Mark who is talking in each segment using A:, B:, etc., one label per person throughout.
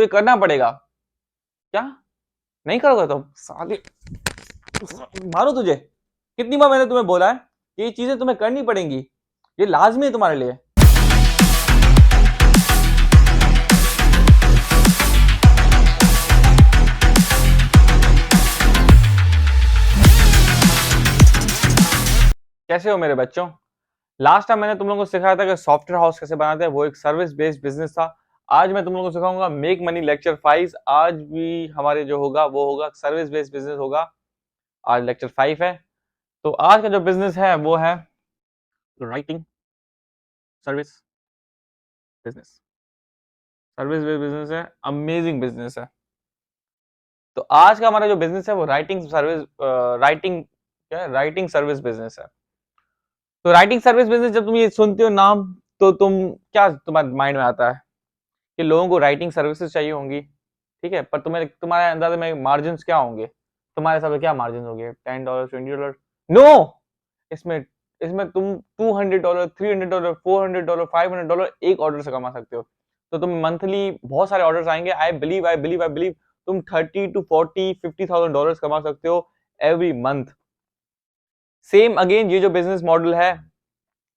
A: तो ये करना पड़ेगा। क्या नहीं करोगे तो साले मारो तुझे। कितनी बार मैंने तुम्हें बोला है कि ये चीजें तुम्हें करनी पड़ेंगी, ये लाजमी है तुम्हारे लिए। कैसे हो मेरे बच्चों? लास्ट टाइम मैंने तुम लोगों को सिखाया था कि सॉफ्टवेयर हाउस कैसे बनाते हैं, वो एक सर्विस बेस्ड बिजनेस था। आज मैं तुम लोगों को सिखाऊंगा मेक मनी लेक्चर 5। आज भी हमारे जो होगा वो होगा सर्विस बेस्ड बिजनेस होगा। आज लेक्चर 5 है। तो आज का जो बिजनेस है वो है writing service business. Service based business है, अमेजिंग बिजनेस है। तो आज का हमारा जो बिजनेस है वो राइटिंग सर्विस, राइटिंग क्या है, राइटिंग सर्विस बिजनेस है। तो राइटिंग सर्विस बिजनेस जब तुम ये सुनते हो नाम, तो तुम क्या तुम्हारे माइंड में आता है कि लोगों को राइटिंग सर्विसेज चाहिए होंगी, ठीक है। पर तुम्हारे अंदाजे में मार्जिन क्या होंगे? तुम्हारे हिसाब से क्या मार्जिन होंगे? $10, $20? नो। इसमें इसमें तुम $200, $300, $400, $500 एक ऑर्डर से कमा सकते हो। तो तुम मंथली बहुत सारे ऑर्डर्स आएंगे। आई बिलीव तुम 30 to 40 $50,000 कमा सकते हो एवरी मंथ। सेम अगेन, ये जो बिजनेस मॉडल है,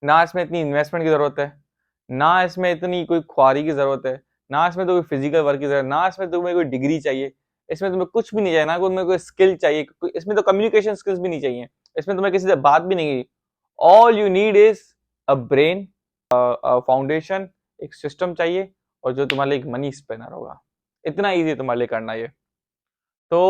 A: ना इसमें इतनी इन्वेस्टमेंट की जरूरत है, ना इसमें इतनी कोई ख्वारी की जरूरत है, ना इसमें तो कोई फिजिकल वर्क की जरूरत है, ना इसमें तुम्हें कोई डिग्री चाहिए। इसमें तुम्हें कुछ भी नहीं चाहिए, ना तुम्हें कोई स्किल चाहिए, इसमें तो कम्युनिकेशन स्किल्स भी नहीं चाहिए। इसमें तुम्हें किसी से बात भी नहीं की। All you need is a brain, foundation, एक सिस्टम चाहिए, और जो तुम्हारे लिए एक मनी स्पिनर होगा। इतना इजी तुम्हारे लिए करना ये। तो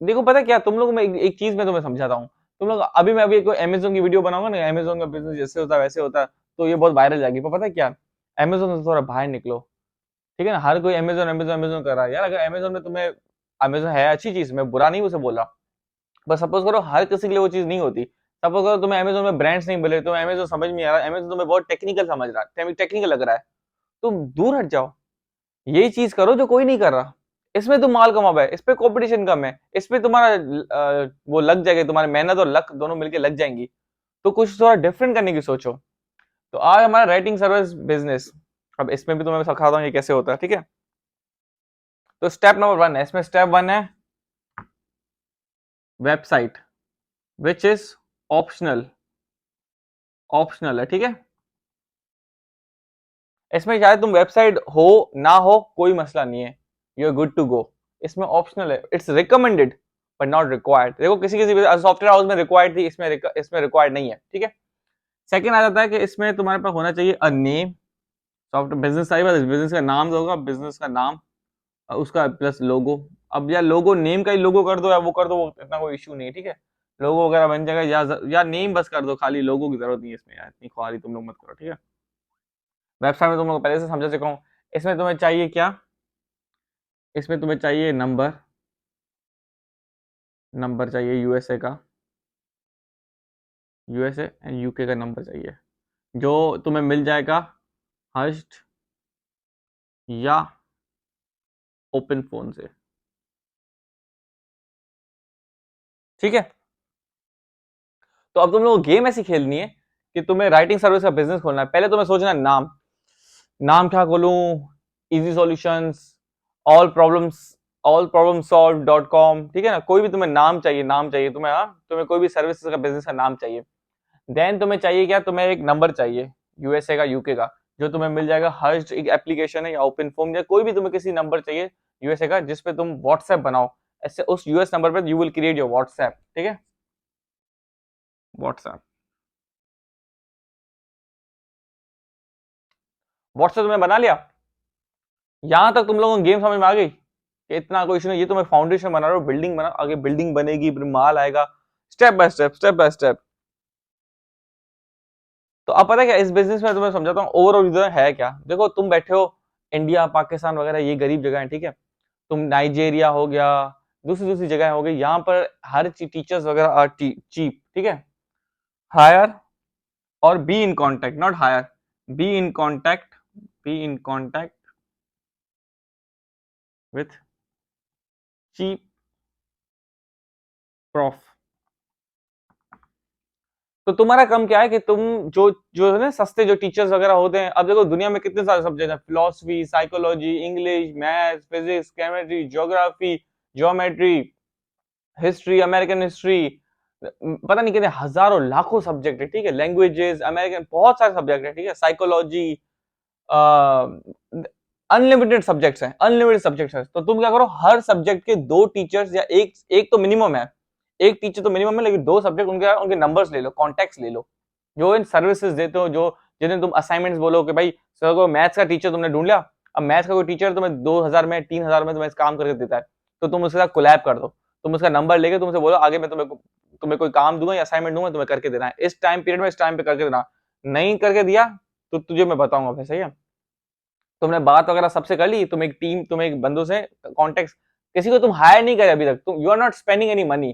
A: देखो, पता है क्या, तुम लोग में एक चीज मैं तुम्हें समझाता हूँ। तुम लोग अभी, मैं अभी कोई अमेजोन की वीडियो बनाऊंगा ना, अमेजोन का बिजनेस जैसे होता है वैसे होता है, तो ये बहुत वायरल जाएगी। पर पता है क्या, अमेजोन से थोड़ा बाहर निकलो, ठीक है ना। हर कोई अमेजोन अमेजोन अमेजोन कर रहा है यार। अगर अमेजोन में तुम्हें, अमेजोन है अच्छी चीज, मैं बुरा नहीं उसे बोला, बस सपोज करो हर किसी के लिए वो चीज नहीं होती। सपोज करो तुम्हें अमेजोन में ब्रांड्स नहीं मिले, तुम्हें अमेजोन समझ नहीं आ रहा, अमेजोन तुम्हें बहुत टेक्निकल समझ रहा है, टेक्निकल लग रहा है, तुम दूर हट जाओ। यही चीज करो जो कोई नहीं कर रहा। इसमें तुम माल कमा पाए, इस पे कंपटीशन कम है, इस पे तुम्हारा वो लग जाएगा, तुम्हारी मेहनत और लक दोनों मिलके लग जाएंगी। तो कुछ थोड़ा डिफरेंट करने की सोचो। तो आज हमारा राइटिंग सर्विस बिजनेस, अब इसमें भी तुम्हें सिखाता हूँ ये कैसे होता है, ठीक है। तो स्टेप नंबर 1 है, इसमें स्टेप 1 है website, which is optional. Optional है, ठीक है। इसमें चाहे तुम वेबसाइट हो ना हो कोई मसला नहीं है, you are good to go. इसमें ऑप्शनल है, it's recommended but not required. देखो किसी किसी सॉफ्टवेयर हाउस में रिक्वायर्ड थी, इसमें रिक्वायर्ड नहीं है, ठीक है। सेकंड आ जाता है कि इसमें तुम्हारे पास होना चाहिए अ नेम। सॉफ्टवेयर बिजनेस, सारी बात बिजनेस का नाम होगा, बिजनेस का नाम, उसका प्लस लोगो। अब या लोगो, नेम का ही लोगो कर दो या वो कर दो, वो इतना कोई इशू नहीं है, ठीक है। लोगो वगैरह बन जाएगा, या नेम बस कर दो, खाली लोगो की जरूरत नहीं है इसमें यार, इतनी ख्वारी तुम लोग मत करो, ठीक है। वेबसाइट में तुम लोग पहले से समझा चुका हूँ। इसमें तुम्हें चाहिए क्या? इसमें तुम्हें चाहिए नंबर, नंबर चाहिए यूएसए का, यूएसए एंड यूके का नंबर चाहिए, जो तुम्हें मिल जाएगा हर्स्ट या ओपन फोन से, ठीक है। तो अब तुम लोग को गेम ऐसी खेलनी है कि तुम्हें राइटिंग सर्विस का बिजनेस खोलना है। पहले तुम्हें सोचना है नाम, नाम क्या खोलूं? Easy solutions, all problems, all problem solve dot com, ठीक है ना। कोई भी तुम्हें नाम चाहिए, नाम चाहिए तुम्हें, हाँ, तुम्हें कोई भी सर्विस का बिजनेस का नाम चाहिए। देन तुम्हें चाहिए क्या? तुम्हें एक नंबर चाहिए, यूएसए का, यूके का, जो तुम्हें मिल जाएगा हर एक एप्लीकेशन है या ओपन फोन, या कोई भी तुम्हें किसी नंबर चाहिए यूएसए का, जिसपे तुम व्हाट्सएप बनाओ। ऐसे उस यूएस नंबर पे you will create your WhatsApp, ठीक है। व्हाट्सएप, व्हाट्सएप तुमने बना लिया। यहां तक तुम लोगों को गेम समझ में आ गई कि इतना कोई इशू नहीं, ये तुम्हें फाउंडेशन बना रहे हो, बिल्डिंग बना, आगे बिल्डिंग बनेगी, फिर माल आएगा, step by step, step by step. तो अब पता है क्या, इस बिजनेस में तुम्हें समझाता हूँ ओवरऑल है क्या। देखो तुम बैठे हो इंडिया, पाकिस्तान वगैरह, ये गरीब जगह है, ठीक है। तुम नाइजेरिया हो गया, दूसरी दूसरी जगह हो गई, यहाँ पर हर टीचर्स वगैरह आर चीप, ठीक है। हायर और be in contact, not hire, be in contact, be in contact with cheap prof. तो तुम्हारा काम क्या है कि तुम जो जो है ना सस्ते जो टीचर्स वगैरह होते हैं, अब देखो दुनिया में कितने सारे सब्जेक्ट हैं, philosophy, psychology, English, maths, physics, chemistry, geography, geometry, history, American history, पता नहीं कितने हजारों लाखों सब्जेक्ट है, ठीक है, लैंग्वेजेस, अमेरिकन, बहुत सारे सब्जेक्ट है, ठीक है, साइकोलॉजी, अनलिमिटेड सब्जेक्ट्स हैं, अनलिमिटेड सब्जेक्ट्स हैं। तो तुम क्या करो, हर सब्जेक्ट के दो टीचर्स या एक एक तो मिनिमम है, एक टीचर तो मिनिमम है, लेकिन दो सब्जेक्ट उनके उनके नंबर्स ले लो, कॉन्टेक्ट्स ले लो, जो इन सर्विसेज देते हो, जो जिन्हें तुम असाइनमेंट्स बोलो कि भाई सर को मैथ्स का टीचर तुमने ढूंढ लिया, अब मैथ्स का कोई टीचर तुम्हें 2000 में 3000 में तुम्हें काम करके देता है, तो तुम उसके साथ कोलैब कर दो, तुम उसका नंबर लेके तुमसे बोलो आगे मैं तुम्हें कोई काम दूंगा या असाइनमेंट दूंगा, तुम्हें करके देना है इस टाइम पीरियड में, इस टाइम पे करके देना, नहीं करके दिया तो तुझे मैं बताऊंगा फिर, सही है। तुमने बात वगैरह सबसे कर ली, तुम एक टीम, तुम एक बंदों से कॉन्टेक्ट, किसी को तुम हायर नहीं करे अभी तक, तुम you are not spending any money,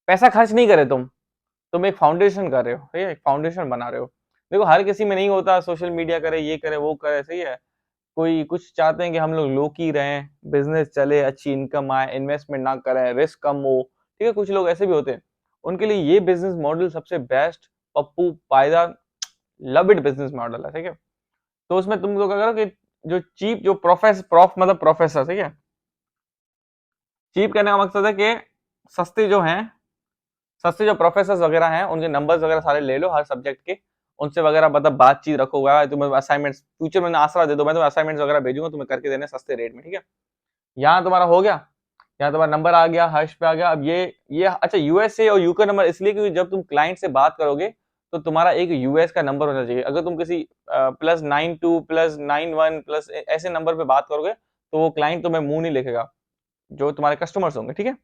A: पैसा खर्च नहीं करे तुम एक फाउंडेशन कर रहे हो, सही है, एक फाउंडेशन बना रहे हो। देखो हर किसी में नहीं होता सोशल मीडिया करे, ये करे, वो करे, सही है, कोई कुछ चाहते हैं कि हम लोग लो की रहें, बिजनेस चले, अच्छी इनकम आए, इन्वेस्टमेंट ना करें, रिस्क कम हो, ठीक है, कुछ लोग ऐसे भी होते हैं, उनके लिए ये बिजनेस मॉडल सबसे बेस्ट, पप्पू पायदा, लव इट बिजनेस मॉडल है, ठीक है। तो उसमें तुम लोग क्या करो कि जो चीप, जो मतलब प्रोफेसर, ठीक है, चीप कहने का मकसद है कि सस्ते जो हैं, सस्ते जो प्रोफेसर वगैरह हैं, उनके नंबर्स वगैरह सारे ले लो हर सब्जेक्ट के, उनसे वगैरह मतलब बातचीत रखो, तुम्हें असाइनमेंट्स फ्यूचर में आसरा दे दो, मैं तुम्हें असाइनमेंट्स वगैरह भेजूंगा, तुम्हें करके देने सस्ते रेट में, ठीक है। यहाँ तुम्हारा हो गया, यहाँ तुम्हारा नंबर आ गया, हर्ष पे आ गया। अब ये अच्छा, यूएसए और यूके नंबर इसलिए क्योंकि जब तुम क्लाइंट से बात करोगे तो तुम्हारा एक यूएस का नंबर होना चाहिए, अगर तुम किसी +92 +91 प्लस ऐसे नंबर पे बात करोगे तो वो क्लाइंट तुम्हें मुंह नहीं लिखेगा, जो तुम्हारे कस्टमर्स होंगे, ठीक है।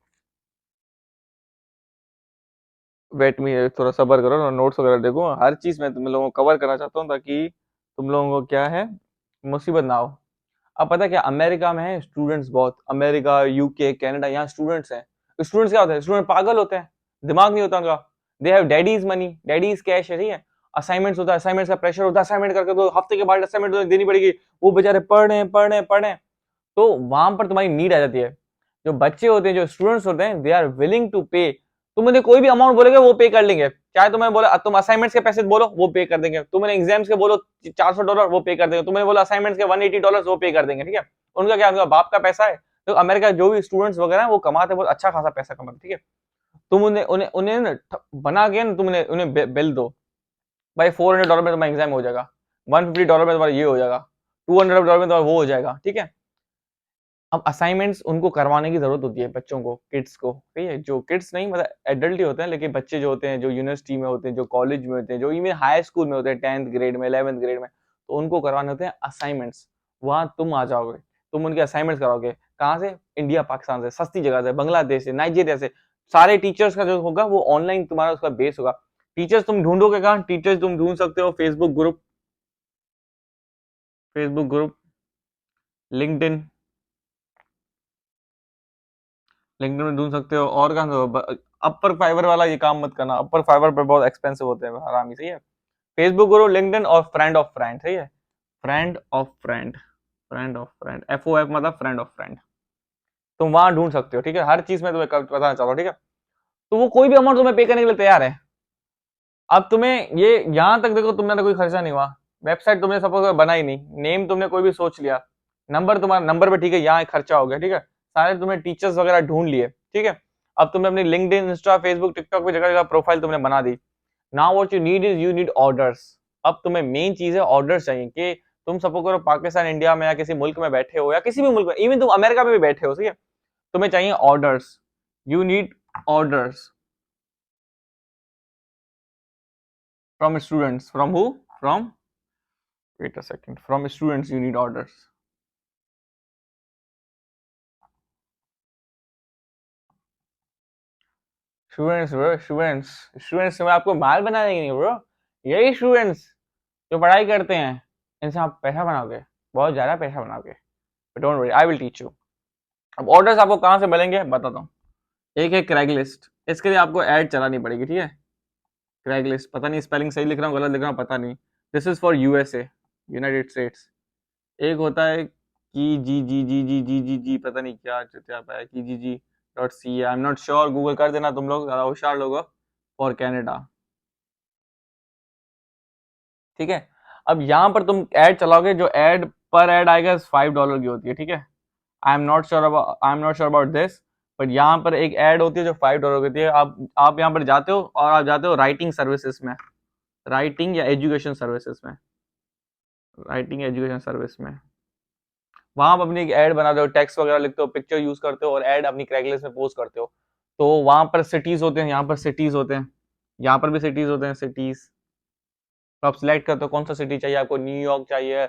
A: वेट मी, थोड़ा सबर करो ना, नोट्स वगैरह देखो, हर चीज मैं तुम लोगों को कवर करना चाहता हूँ ताकि तुम लोगों को क्या है, मुसीबत ना हो। अब पता है क्या, अमेरिका में है स्टूडेंट्स बहुत, अमेरिका, यूके, कनाडा, यहाँ स्टूडेंट्स हैं। स्टूडेंट्स क्या होते हैं, स्टूडेंट पागल होते हैं, दिमाग नहीं होता उनका, they have daddies money, daddies cash है, ठीक है। असाइनमेंट्स होता है, असाइनमेंट्स का प्रेशर होता है, असाइनमेंट करके दो, हफ्ते के बाद असाइनमेंट देनी पड़ेगी, वो बेचारे पढ़ रहे हैं पढ़ रहे हैं पढ़ रहे हैं, तो वहां पर तुम्हारी नीड आ जाती है। जो बच्चे होते हैं, जो स्टूडेंट्स होते हैं, दे आर विलिंग टू पे, तुम उन्हें कोई भी अमाउंट बोलोगे वो पे कर लेंगे, चाहे तुम्हें बोला तुम असाइनमेंट्स के पैसे बोलो वो पे कर देंगे, तुमने एग्जाम्स के बोलो $400 वो पे कर देंगे, तुमने बोला असाइनमेंट्स के $180 वो पे कर देंगे, ठीक है। उनका क्या, उनका बाप का पैसा है। तो अमेरिका जो भी स्टूडेंट्स वगैरह हैं वो कमाते हैं, बहुत अच्छा खासा पैसा कमाते, ठीक है। तुम उन्हें उन्हें उन्हें बना के तुम उन्हें बिल दो, भाई $400 में तुम्हारा एग्जाम हो जाएगा, $150 में तुम्हारा ये हो जाएगा, $200 में तुम्हारा वो हो जाएगा, ठीक है। अब असाइनमेंट्स उनको करवाने की जरूरत होती है बच्चों को, किड्स को, ठीक है, जो किड्स नहीं मतलब एडल्ट ही होते हैं, लेकिन बच्चे जो होते हैं, जो यूनिवर्सिटी में होते हैं, जो कॉलेज में होते हैं, जो इवन हाई स्कूल में होते हैं, 10th ग्रेड में, 11th ग्रेड में, तो उनको करवाने होते हैं असाइनमेंट्स। वहां तुम आ जाओगे, तुम उनके असाइनमेंट्स कराओगे, कहाँ से, इंडिया पाकिस्तान से, सस्ती जगह से, बांग्लादेश से, नाइजीरिया से, सारे टीचर्स का जो होगा वो ऑनलाइन तुम्हारा उसका बेस होगा। टीचर्स तुम ढूंढोगे कहाँ, टीचर्स तुम ढूंढ सकते हो Facebook group, Facebook group, LinkedIn, LinkedIn में ढूंढ सकते हो, और कहाँ, अपर फाइवर वाला ये काम मत करना, अपर फाइवर पे बहुत एक्सपेंसिव होते हैं हरामी, सही है। फेसबुक करो, लिंक्डइन और फ्रेंड ऑफ फ्रेंड, सही है, friend of friend, friend of friend, FOF मतलब फ्रेंड ऑफ फ्रेंड, तुम वहां ढूंढ सकते हो, ठीक है, हर चीज में तुम्हें बताना चाहता हूँ, ठीक है। तो वो कोई भी अमाउंट तुम्हें पे करने के लिए तैयार है। अब तुम्हें ये यहां तक देखो, तुमने कोई खर्चा नहीं हुआ, वेबसाइट तुमने सपोज बनाई नहीं, नेम तुमने कोई भी सोच लिया, नंबर तुम्हारा नंबर पे, ठीक है, यहाँ खर्चा हो गया, ठीक है, सारे तुमने टीचर्स वगैरह ढूंढ लिए, ठीक है। अब तुमने अपनी लिंक्डइन, इंस्टा, फेसबुक, टिकटॉक पे जगह जगह प्रोफाइल तुमने बना दी। Now what you need is, you need orders. अब तुम्हें मेन चीज है ऑर्डर्स चाहिए, कि तुम सपोज करो पाकिस्तान, इंडिया में या किसी मुल्क में बैठे हो, या किसी भी मुल्क में, इवन तुम अमेरिका में भी बैठे हो, ठीक है, तुम्हें चाहिए orders, you need orders from students, from who, from, wait a second, from students you need orders, students bro, students, students में आपको माल बना देंगे नहीं ब्रो, यही स्टूडेंट्स जो पढ़ाई करते हैं, इनसे आप पैसा बनाओगे, बहुत ज्यादा पैसा बनाओगे, don't worry, I will teach you. अब ऑर्डर्स आपको कहाँ से मिलेंगे बताता हूँ। एक है क्रैगलिस्ट, इसके लिए आपको ऐड चलानी पड़ेगी, ठीक है। क्रैगलिस्ट, पता नहीं स्पेलिंग सही लिख रहा हूँ गलत लिख रहा हूँ पता नहीं, this is for USA, United states. एक होता है की जी, पता नहीं क्या क्या पाया, की GC, I am not sure, Google कर देना तुम लोग, ज्यादा होशियार लोग हो। फॉर कनाडा, ठीक है। अब यहाँ पर तुम एड चलाओगे, जो एड पर एड आएगा $5 की होती है, ठीक है। I am not sure about this, but यहाँ पर एक एड होती है जो $5 की होती है। आप यहाँ पर जाते हो और आप जाते हो राइटिंग सर्विसेज में, राइटिंग या एजुकेशन सर्विसेज में, राइटिंग एजुकेशन सर्विस में, वहां पर अपनी एक ऐड बनाते हो, टेक्स्ट वगैरह लिखते हो, पिक्चर यूज करते हो और ऐड अपनी क्रैकलेस में पोस्ट करते हो। तो वहां पर सिटीज होते हैं, यहाँ पर सिटीज होते हैं, यहाँ पर भी सिटीज होते हैं, सिटीज। तो आप सिलेक्ट करते हो कौन सा सिटी चाहिए आपको, न्यूयॉर्क चाहिए,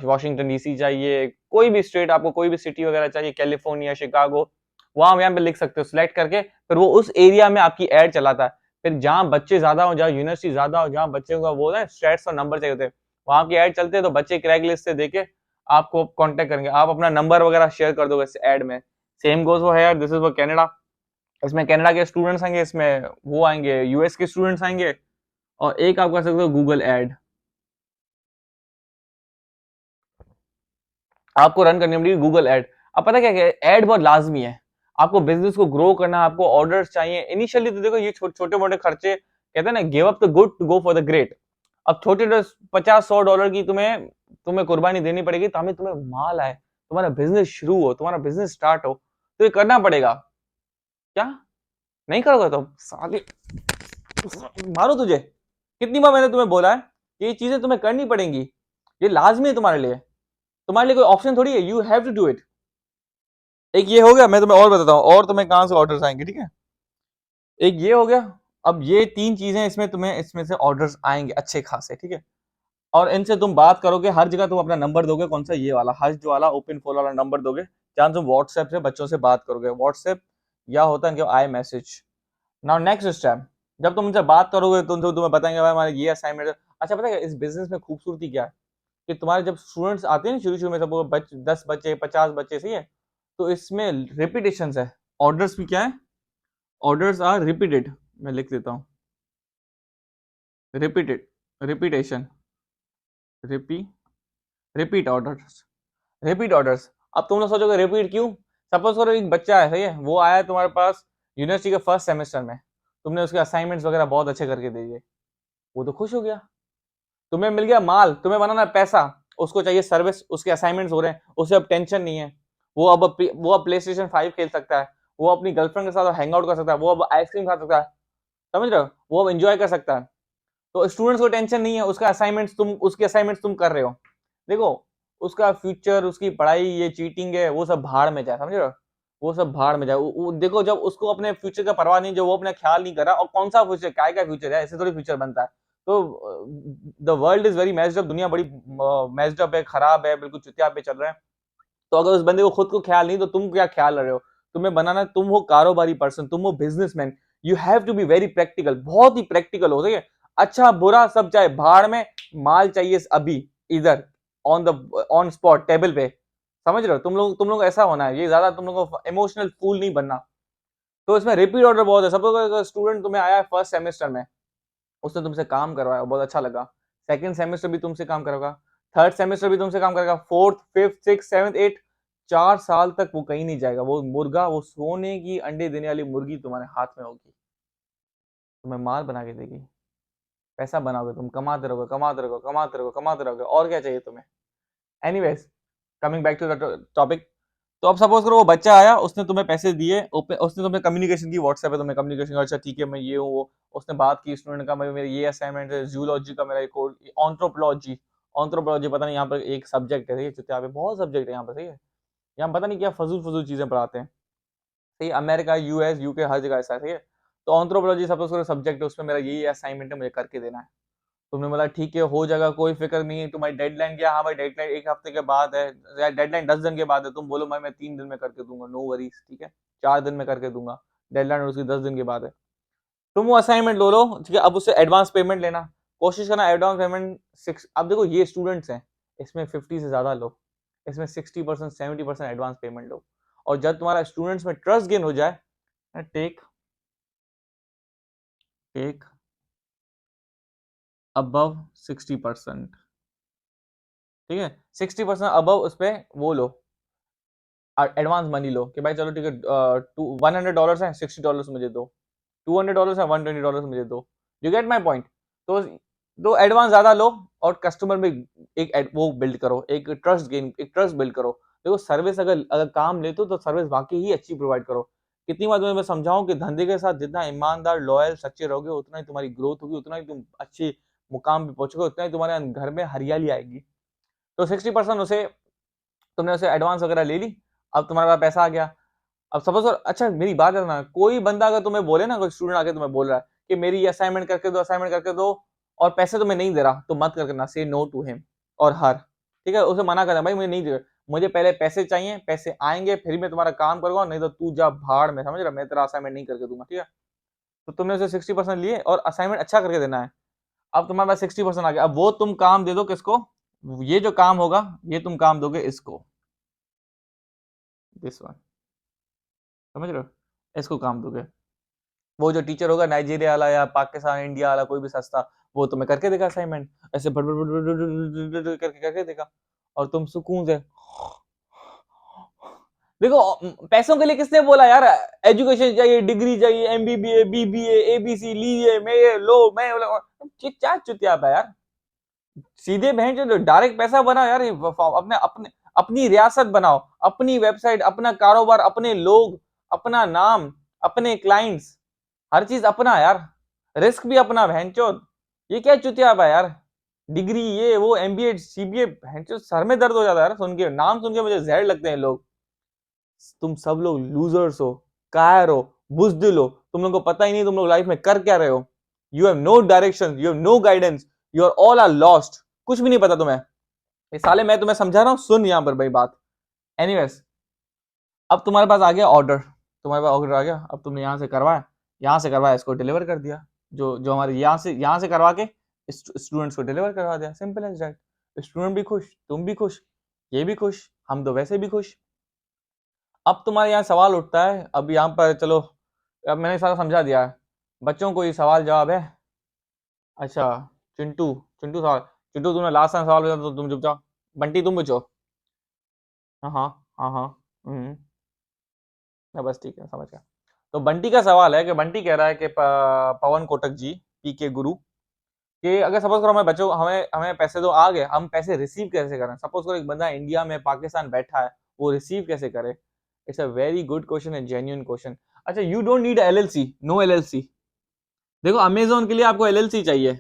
A: वॉशिंगटन डीसी चाहिए, कोई भी स्टेट आपको, कोई भी सिटी वगैरह चाहिए, कैलिफोर्निया, शिकागो, वहां यहाँ पे लिख सकते हो सिलेक्ट करके। फिर वो उस एरिया में आपकी एड चलाता है। फिर जहां बच्चे ज्यादा हो, जहाँ यूनिवर्सिटी ज्यादा हो, जहाँ बच्चे का वो ना स्टेट्स और नंबर चाहिए होते हैं, वहां की एड चलते हैं, तो बच्चे क्रैक लिस्ट से देके आपको कांटेक्ट करेंगे, आप अपना नंबर वगैरह शेयर कर दोगे इस एड में। सेम गोज वो है, दिस इज फॉर कनाडा। इसमें कनाडा के स्टूडेंट्स आएंगे, इसमें वो आएंगे यूएस के स्टूडेंट्स आएंगे। और एक आप कर सकते हो गूगल एड, आपको रन करनी पड़ेगी गूगल एड। अब पता क्या है, एड बहुत लाजमी है। आपको बिजनेस को ग्रो करना, आपको ऑर्डर्स चाहिए इनिशियली, तो देखो ये छोटे मोटे खर्चे, कहते हैं ना, give up the good to go for the great. अब छोटे 50-100 डॉलर की तुम्हें तुम्हें कुर्बानी देनी पड़ेगी, ताकि तुम्हें माल आए, तुम्हारा बिजनेस शुरू हो, तुम्हारा बिजनेस स्टार्ट हो, तो ये करना पड़ेगा। क्या नहीं करोगे तो साले मारो तुझे। कितनी बार मैंने तुम्हें बोला है कि ये चीजें तुम्हें करनी पड़ेंगी, ये लाजमी है तुम्हारे लिए, तुम्हारे लिए कोई ऑप्शन थोड़ी है, you have to do it. एक ये हो गया, मैं तुम्हें और बताता हूँ और तुम्हें कहां से ऑर्डर्स आएंगे, ठीक है। एक ये हो गया। अब ये 3 चीजें, इसमें तुम्हें इसमें से ऑर्डर्स आएंगे अच्छे खासे, ठीक है। और इनसे तुम बात करोगे, हर जगह तुम अपना नंबर दोगे, कौन सा, ये वाला हज वाला ओपन फोन वाला नंबर दोगे, जहां तुम व्हाट्सएप से बच्चों से बात करोगे, व्हाट्सएप या होता है I message. Now next step, जब तुम उनसे बात करोगे तो तुम्हें बताएंगे भाई हमारे ये असाइनमेंट। अच्छा पता है इस बिजनेस में खूबसूरती क्या है, कि तुम्हारे जब स्टूडेंट्स आते हैं ना शुरू शुरू में, सब 10 बच्चे 50 बच्चे, सही है, तो इसमें रिपीटेशन है। ऑर्डर्स भी क्या है, ऑर्डर्स आर रिपीटेड। मैं लिख देता हूँ, repeated, repetition, repeat repeat orders, repeat orders. अब तुम लोग सोचोगे रिपीट क्यों। सपोज करो एक बच्चा है, सही है, वो आया तुम्हारे पास यूनिवर्सिटी के फर्स्ट सेमेस्टर में, तुमने उसके असाइनमेंट्स वगैरह बहुत अच्छे करके दे दिए, वो तो खुश हो गया, तुम्हें मिल गया माल, तुम्हें बनाना है पैसा, उसको चाहिए सर्विस, उसके असाइनमेंट्स हो रहे हैं, उसे अब टेंशन नहीं है, वो अब प्ले स्टेशन 5 खेल सकता है, वो अपनी गर्लफ्रेंड के साथ हैंग आउट कर सकता है, वो अब आइसक्रीम खा सकता है, समझ रहे हो, वो अब एंजॉय कर सकता है। तो स्टूडेंट्स को टेंशन नहीं है, उसका असाइनमेंट्स तुम उसके असाइनमेंट्स तुम कर रहे हो। देखो उसका फ्यूचर, उसकी पढ़ाई, ये चीटिंग है, वो सब भाड़ में जाए, समझ रहे हो, वो सब भाड़ में जाए। देखो जब उसको अपने फ्यूचर का परवाह नहीं, जो वो अपना ख्याल नहीं कर रहा, और कौन सा फ्यूचर, काय का फ्यूचर है, ऐसे थोड़ी फ्यूचर बनता है। तो the world is very messed up, दुनिया बड़ी मैस्ड अप है, खराब है, बिल्कुल चुतिया पे चल रहा है। तो अगर उस बंदे को खुद को ख्याल नहीं, तो तुम क्या ख्याल रहे हो। तुम्हें बनाना, तुम हो कारोबारी पर्सन, तुम हो businessman, you have to be very practical, बहुत ही प्रैक्टिकल हो, सही है। अच्छा बुरा सब चाहे भाड़ में, माल चाहिए अभी, इधर, ऑन स्पॉट टेबल पे, समझ रहे हो। तुम लोग ऐसा होना है, ये ज्यादा तुम लोग को इमोशनल फूल नहीं बनना। तो इसमें रिपीट ऑर्डर बहुत है। सपोज स्टूडेंट तुम्हें आया फर्स्ट सेमेस्टर में, उसने तुमसे काम करवाया, बहुत अच्छा लगा, सेकंड सेमेस्टर भी तुमसे काम करेगा, थर्ड सेमेस्टर भी तुमसे काम करेगा, fourth, fifth, six, seventh, eight, 4 साल तक वो कहीं नहीं जाएगा। वो मुर्गा, वो सोने की अंडे देने वाली मुर्गी तुम्हारे हाथ में होगी, तुम्हें माल बना के देगी, पैसा बनाओगे तुम, कमाते रहोगे, कमाते रहोगे, कमाते रहोगे, कमाते रहोगे, और क्या चाहिए तुम्हें। Anyways, coming back to the topic. तो अब सपोज करो वो बच्चा आया, उसने तुम्हें पैसे दिए, उसने तुम्हें कम्युनिकेशन की, व्हाट्सएप पे तुम्हें कम्युनिकेशन, अच्छा ठीक है मैं ये हूँ वो, उसने बात की स्टूडेंट का, मैं मेरा ये असाइनमेंट है, जूलॉजी का मेरा एक, ऑन्थ्रोपोलॉजी, ऑन्थ्रोपोलॉजी पता नहीं यहाँ पर एक सब्जेक्ट है, यहाँ पे बहुत सब्जेक्ट है यहाँ पर, सही है। यहाँ पता नहीं क्या फजूल फजूल चीजें पढ़ाते हैं, सही, अमेरिका, यूएस, यूके, हर जगह ऐसा है, सही है। तो ऑन्थ्रोपोलॉजी सपोज करो सब्जेक्ट है, उसमें मेरा यही असाइनमेंट है, मुझे करके देना है। तुमने बोला ठीक है हो जाएगा, कोई फिक्र नहीं है। तुम्हारी डेडलाइन क्या, हाँ भाई डेडलाइन 1 हफ्ते के बाद है, या डेडलाइन 10 दिन के बाद है, तुम बोलो भाई मैं 3 दिन में करके दूंगा, नो वरीज, ठीक है, 4 दिन में करके दूंगा, डेडलाइन उसकी 10 दिन के बाद है। तुम वो असाइनमेंट लो लो, ठीक है, अब उससे एडवांस पेमेंट लेना, कोशिश करना एडवांस पेमेंट 6। अब देखो ये स्टूडेंट्स हैं, इसमें 50 से ज्यादा लो, इसमें 60%, 70% एडवांस पेमेंट लो। और जब तुम्हारा स्टूडेंट्स में ट्रस्ट गेन हो जाए, टेक टेक अबव 60%, ठीक है, 60% अबव उस पर वो लो, एडवांस मनी लो, कि भाई चलो ठीक है, $100 है, $60 मुझे दो, $200 है, $120 मुझे दो, यू गेट माई पॉइंट। तो तो एडवांस ज्यादा लो और कस्टमर में एक वो बिल्ड करो, एक ट्रस्ट बिल्ड करो। देखो सर्विस अगर अगर काम लेते हो तो सर्विस वाकई ही अच्छी प्रोवाइड करो। कितनी बार तुम्हें मैं समझाऊं कि धंधे के साथ जितना ईमानदार लॉयल सच्चे रहोगे उतना ही तुम्हारी ग्रोथ होगी, उतना ही तुम अच्छी मुकाम पे पहुंचोगे, उतना ही तुम्हारे घर में हरियाली आएगी। तो 60% उसे तुमने उसे एडवांस वगैरह ले ली, अब तुम्हारे पास पैसा आ गया। अब सपोज, अच्छा मेरी बात है ना, कोई बंदा अगर तुम्हें बोले ना, कोई स्टूडेंट आके तुम्हें बोल रहा है कि मेरी ये असाइनमेंट करके दो, असाइनमेंट करके दो, और पैसे तुम्हें नहीं दे रहा, तो मत करना, से नो टू हिम और हर। ठीक है, उसे मना करना, भाई मुझे नहीं दे, मुझे पहले पैसे चाहिए, पैसे आएंगे फिर मैं तुम्हारा काम करूंगा, नहीं तो तू जा भाड़ में, समझ रहा, मैं तेरा असाइनमेंट नहीं करके दूंगा। ठीक है, तो तुमने उसे 60% लिए और असाइनमेंट अच्छा करके देना है। अब तुम्हारे पास 60% आ गया, अब वो तुम काम दे दो किसको, ये जो काम होगा ये तुम काम दोगे इसको, दिस वन, समझ रहे हो, इसको काम दोगे। वो जो टीचर होगा नाइजीरिया वाला या पाकिस्तान इंडिया वाला कोई भी सस्ता, वो तुम्हें करके देगा असाइनमेंट, ऐसे भट भट भट भट भट भट भट करके करके देगा, और तुम सुकून से। देखो पैसों के लिए किसने बोला यार, एजुकेशन चाहिए, डिग्री चाहिए, एमबीबीए, बीबीए, एबीसी लीजिए, मैं ये लो, मैं क्या चुतिया है यार। सीधे बहन जो डायरेक्ट पैसा बनाओ यार, अपने अपने अपनी रियासत बनाओ, अपनी वेबसाइट, अपना कारोबार, अपने लोग, अपना नाम, अपने क्लाइंट्स, हर चीज अपना यार, रिस्क भी अपना बहनचोद। ये क्या चुतिया है यार, डिग्री ये वो एमबीए सीबीए, बहनचोद सर में दर्द हो जाता है यार सुन के, नाम सुन के मुझे जहर लगते हैं लोग। तुम सब लोग लूजर्स हो, कायर हो, बुजदिल हो, तुम लोगों को पता ही नहीं तुम लोग लाइफ में कर क्या रहे हो। You have no direction, you have no guidance, you are all are lost, कुछ भी नहीं पता तुम्हें। ये साले मैं तुम्हें समझा रहा हूं, सुन यहां पर भाई बात। एनीवेज, अब तुम्हारे पास आ गया ऑर्डर, तुम्हारे पास ऑर्डर आ गया, अब तुमने यहाँ से करवाया, इसको डिलीवर कर दिया, जो जो हमारे यहाँ से करवा के स्टूडेंट्स को डिलीवर करवा दिया, सिंपल एज दैट। स्टूडेंट भी खुश, तुम भी खुश, ये भी खुश, हम तो वैसे भी खुश। अब तुम्हारे यहाँ सवाल उठता है, अब यहाँ पर चलो, अब मैंने सारा समझा दिया है, बच्चों को ये सवाल जवाब है। अच्छा, चिंटू, चिंटू सवाल, चिंटू तुमने लास्ट टाइम सवाल पूछा तो तुम चुप जाओ, बंटी तुम पूछो। हाँ हाँ, हाँ हाँ, बस ठीक है, समझ गया। तो बंटी का सवाल है कि बंटी कह रहा है कि पवन कोटक जी, पी के गुरु, कि अगर सपोज करो हमें बच्चों, हमें हमें पैसे तो आ गए, हम पैसे रिसीव कैसे करें। सपोज करो एक बंदा इंडिया में पाकिस्तान बैठा है, वो रिसीव कैसे करे। It's a very good question and genuine question. अच्छा, you don't need LLC, no LLC. देखो अमेजोन के लिए आपको एलएलसी चाहिए,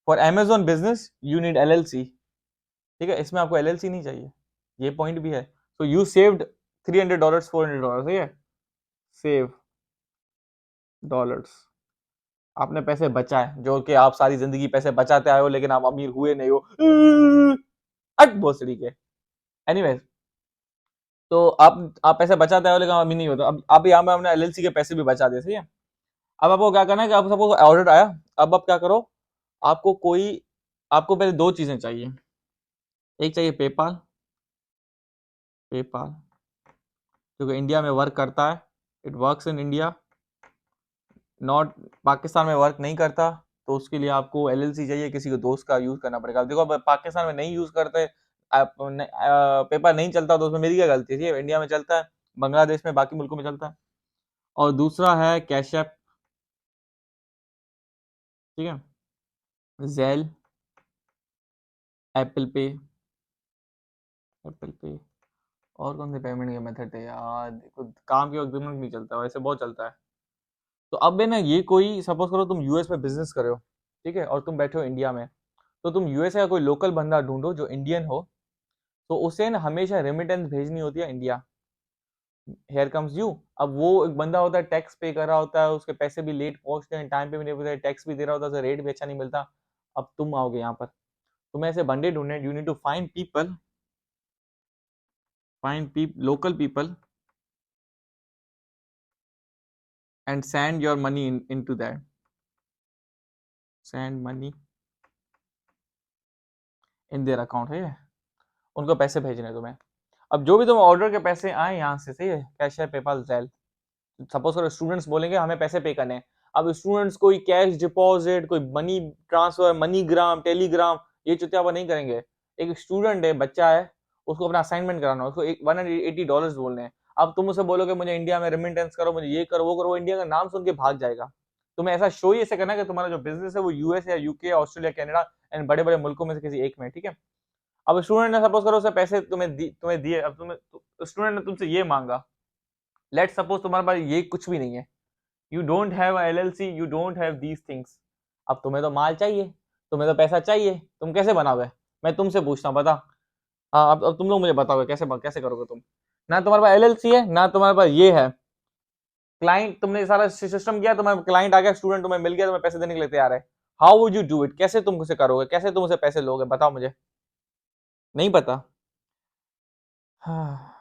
A: for Amazon business you need LLC. ठीक है, इसमें आपको एलएलसी नहीं चाहिए, ये पॉइंट भी है। सो यू सेव्ड $300, $400, ठीक है, सेव डॉलर्स, आपने पैसे बचाए, जो कि आप सारी जिंदगी पैसे बचाते आए हो लेकिन आप अमीर हुए नहीं हो, अट भोसड़ी के। एनीवेज, तो आप पैसे बचाते आए हो लेकिन अमीर नहीं होता। अब आप यहाँ पे हमने एलएलसी के पैसे भी बचा दिए, सही है। अब आपको क्या करना है कि आप सबको ऑर्डर आया, अब आप क्या करो, आपको कोई, आपको पहले दो चीजें चाहिए। एक चाहिए पेपाल, पेपाल जो कि इंडिया में वर्क करता है, it works in India, not Pakistan में वर्क नहीं करता, तो उसके लिए आपको एलएलसी चाहिए, किसी को दोस्त का यूज करना पड़ेगा। देखो पाकिस्तान में नहीं यूज करते, पेपर नहीं चलता, तो उसमें मेरी क्या गलती है, इंडिया में चलता है, बांग्लादेश में, बाकी मुल्कों में चलता है। और दूसरा है कैश ऐप, ठीक है, जेल, एप्पल पे, एप्पल पे, और कौन से पेमेंट के मेथड है यार, देखो काम के वक्त दिमाग नहीं चलता, वैसे बहुत चलता है। तो अब है ना, ये कोई सपोज करो तुम यूएस में बिजनेस कर रहे हो, ठीक है, और तुम बैठे हो इंडिया में, तो तुम यूएसए का कोई लोकल बंदा ढूंढो जो इंडियन हो, तो उसे ना हमेशा रेमिटेंस भेजनी होती है इंडिया। हेयर कम्स यू, अब वो एक बंदा होता है, टैक्स पे कर रहा होता है, उसके पैसे भी लेट पहुंचते हैं, टाइम पे भी नहीं पहुंचते, टैक्स भी दे रहा होता है, रेट भी अच्छा नहीं मिलता। अब तुम आओगे यहाँ पर, तुम्हें ऐसे बंदे ढूंढने, you need to find people, local people and send your money into that, send money in their account, है, उनको पैसे भेजने हैं तुम्हें। अब जो भी तुम ऑर्डर के पैसे आए यहाँ से, सही है, कैश है, पेपाल, जेल, सपोज करो स्टूडेंट्स बोलेंगे हमें पैसे पे करने हैं। अब स्टूडेंट्स कोई कैश डिपॉजिट, कोई मनी ट्रांसफर, मनी ग्राम, टेलीग्राम, ये चुतियापा नहीं करेंगे। एक स्टूडेंट है, बच्चा है, उसको अपना असाइनमेंट कराना, उसको $180 बोलने हैं। अब तुम उसे बोलोगे मुझे इंडिया में रेमिटेंस करो, मुझे ये करो वो करो, वो इंडिया का नाम सुन के भाग जाएगा। तुम्हें ऐसा शो ही ऐसे करना है कि तुम्हारा जो बिजनेस है वो यूएस या यूके, ऑस्ट्रेलिया, कनाडा एंड बड़े बड़े मुल्कों में से किसी एक में, ठीक है। अब स्टूडेंट ने सपोज करो उसे पैसे तुम्हें दिए, अब तुम्हें स्टूडेंट ने तुमसे ये मांगा, लेट सपोज तुम्हारे पास ये कुछ भी नहीं है, you don't have LLC, you don't have these things. अब तुम्हें तो माल चाहिए, तुम्हें तो पैसा चाहिए, तुम कैसे बनाओगे? मैं तुमसे पूछता हूँ, बता। हाँ, अब तुम लोग मुझे बताओगे कैसे कैसे करोगे तुम? ना तुम्हारे पास एलएलसी है, ना तुम्हारे पास ये है, क्लाइंट, तुमने सारा सिस्टम किया, तुम्हारा क्लाइंट आ गया, स्टूडेंट तुम्हें मिल गया, तुम्हें पैसे देने के लिए तैयार है। How would you do it? कैसे तुम उसे करोगे, कैसे तुम उसे पैसे लोगे, बताओ मुझे। नहीं पता। हाँ,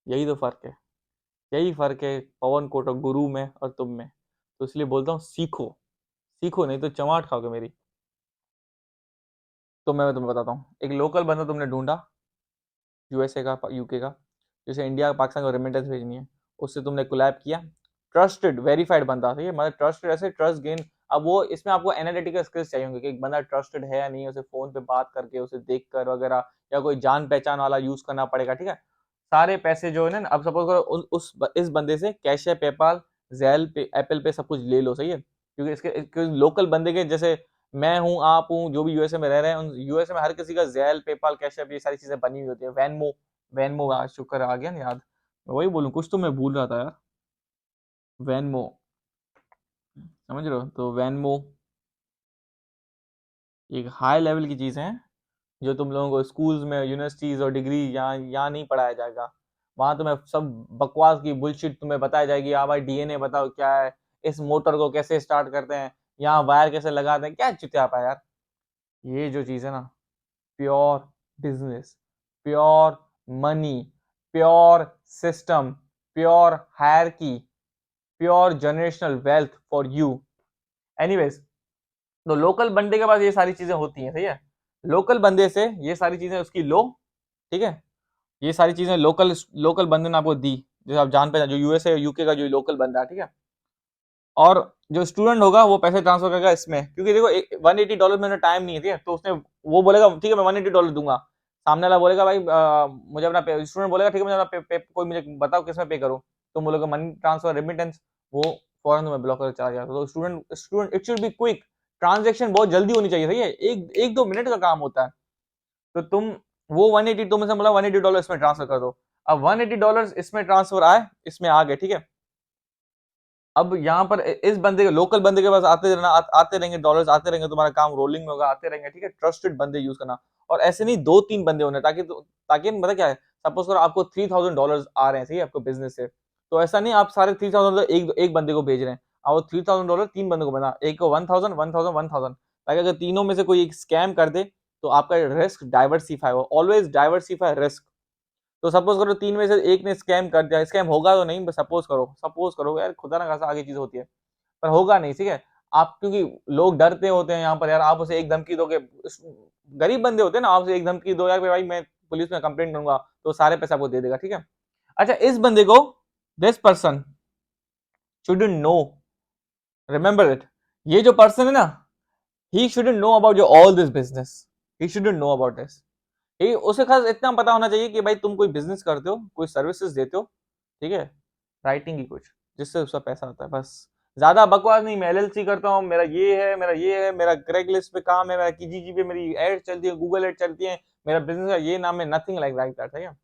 A: यही तो फर्क है, यही फर्क है पवन कोटक गुरु में और तुम में। तो इसलिए बोलता हूँ सीखो, सीखो, नहीं तो चमाट खाओगे मेरी। तो मैं तुम्हें बताता हूँ, एक लोकल बंदा तुमने ढूंढा, यूएसए का, यूके का, जैसे इंडिया पाकिस्तान को रेमिटेंस भेजनी है, उससे तुमने कोलैब किया, ट्रस्टेड वेरीफाइड बंदा, ठीक है, मतलब ट्रस्टेड ऐसे ट्रस्ट गेन। अब वो इसमें आपको एनालिटिकल स्किल्स चाहिए होंगे कि एक बंदा ट्रस्टेड है या नहीं है, उसे फोन पे बात करके, उसे देख कर वगैरह, या कोई जान पहचान वाला यूज करना पड़ेगा, ठीक है। सारे पैसे जो है ना, अब सपोज करो इस बंदे से कैश है, पेपाल, जेल पे, एप्पल पे सब कुछ ले लो, सही है, क्योंकि इसके लोकल बंदे के जैसे मैं हूँ, आप हूँ, जो भी यूएसए में रह रहे हैं, उन यूएसए में हर किसी का जेल, पेपाल, कैश ऐप, ये सारी चीजें बनी हुई होती है। वैनमो, वैनमो आज शुक्र आ गया ना याद, मैं वही बोलूँ, कुछ तो मैं भूल रहा था यार। वैनमो, समझ रहे हो? तो वैनमो एक हाई लेवल की चीज़ है, जो तुम लोगों को स्कूल्स में, यूनिवर्सिटीज और डिग्री यहाँ नहीं पढ़ाया जाएगा। वहां तुम्हें सब बकवास की बुलशिट तुम्हें बताई जाएगी। हाँ भाई, डीएनए बताओ क्या है, इस मोटर को कैसे स्टार्ट करते हैं, यहाँ वायर कैसे लगाते हैं, क्या चुतियापा यार। ये जो चीज़ है ना, pure business, pure money, pure system, pure hierarchy, pure generational wealth for you. Anyways, तो लोकल बंदे के पास ये सारी चीजें होती हैं, सही है। लोकल बंदे से ये सारी चीजें उसकी लो, ठीक है। ये सारी चीजें लोकल लोकल बंदे ने आपको दी, जैसे आप जान पे, जो यूएसए यूके का जो लोकल बंदा है, ठीक है। और जो स्टूडेंट होगा वो पैसे ट्रांसफर करेगा इसमें, क्योंकि देखो $180 में टाइम नहीं है, ठीक है, तो उसने वो बोलेगा ठीक है मैं $180 दूंगा, सामने वाला बोलेगा भाई मुझे अपना स्टूडेंट बोलेगा ठीक है मुझे अपना कोई मुझे बताओ किस में पे करूँ, तो बोलेगा मनी ट्रांसफर रेमिटेंस, वो फौरन तुम्हें ब्लॉक करके चला जाता है। तो student student it should be quick, transaction बहुत जल्दी होनी चाहिए, सही है, एक एक दो मिनट का काम होता है। तो तुम वो 180, तुमसे बोला $180 इसमें ट्रांसफर कर दो, अब $180 इसमें ट्रांसफर आए, इसमें आ गए, ठीक है। अब यहाँ पर इस बंदे के, लोकल बंदे के पास आते रहना, आते रहेंगे डॉलर्स, आते रहेंगे, तुम्हारा काम रोलिंग में होगा, आते रहेंगे, ठीक है। ट्रस्टेड बंदे यूज करना, और ऐसे नहीं दो तीन बंदे होने, ताकि मतलब क्या है, सपोज करो आपको $3000 आ रहे हैं, सही है, आपको बिजनेस से, तो ऐसा नहीं आप सारे $3000 एक एक बंदे को भेज रहे हैं, आप वो $3000 तीन बंदों को बना, एक को 1000 1000 1000, ताकि अगर तीनों में से कोई एक स्कैम कर दे तो आपका रिस्क डाइवर्सिफाई हो, ऑलवेज डाइवर्सिफाई रिस्क। तो सपोज करो तीन में से एक ने स्कैम कर दिया, स्कैम होगा तो नहीं, सपोज करो यार, खुदा ना खासा आगे चीज होती है, पर होगा नहीं, ठीक है। आप क्योंकि लोग डरते होते हैं यहाँ पर यार, आप उसे एक धमकी दोगे, गरीब बंदे होते हैं ना, आप उसे एक धमकी दो यार भाई मैं पुलिस में कंप्लेंट करूंगा, तो सारे पैसे आपको दे देगा, ठीक है। अच्छा, इस बंदे को, this person shouldn't know, remember it, ये जो पर्सन है ना, he shouldn't know about your all this business, he shouldn't know about this. ये उसे खास इतना पता होना चाहिए कि भाई तुम कोई बिजनेस करते हो, कोई सर्विसेज देते हो, ठीक है, राइटिंग की कुछ, जिससे उसका पैसा आता है, बस। ज्यादा बकवास नहीं, मैं एलएलसी करता हूँ, मेरा ये है, मेरा ये है, मेरा क्रेग लिस्ट पे काम है, मेरा कीजीजी पे मेरी एड चलती है, गूगल एड चलती है, मेरा बिजनेस का ये नाम है, नथिंग लाइक दैट, ठीक है।